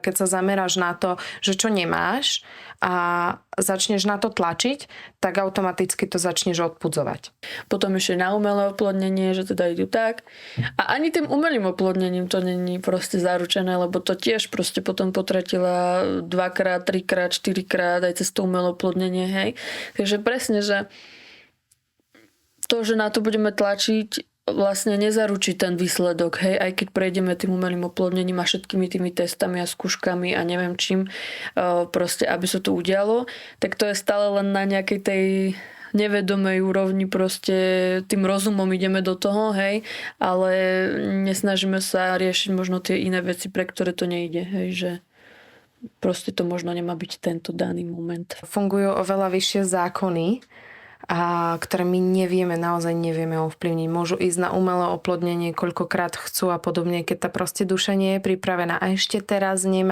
Keď sa zameráš na to, že čo nemáš a začneš na to tlačiť, tak automaticky to začneš odpudzovať. Potom ešte na umelé oplodnenie, že teda idú tak. A ani tým umelým oplodnením to není proste zaručené, lebo to tiež proste potom potratila 2-krát, 3-krát, 4-krát aj cez to umelé oplodnenie, hej. Takže presne, že to, že na to budeme tlačiť, vlastne nezaručí ten výsledok, hej, aj keď prejdeme tým umelým oplodnením a všetkými tými testami a skúškami a neviem čím, proste, aby sa to udialo, tak to je stále len na nejakej tej nevedomej úrovni, proste tým rozumom ideme do toho, hej, ale nesnažíme sa riešiť možno tie iné veci, pre ktoré to nejde, hej, že proste to možno nemá byť tento daný moment. Fungujú oveľa vyššie zákony, a ktoré my naozaj nevieme ovplyvniť. Môžu ísť na umelé oplodnenie, koľkokrát chcú a podobne, keď tá proste duša nie je pripravená. A ešte teraz nemá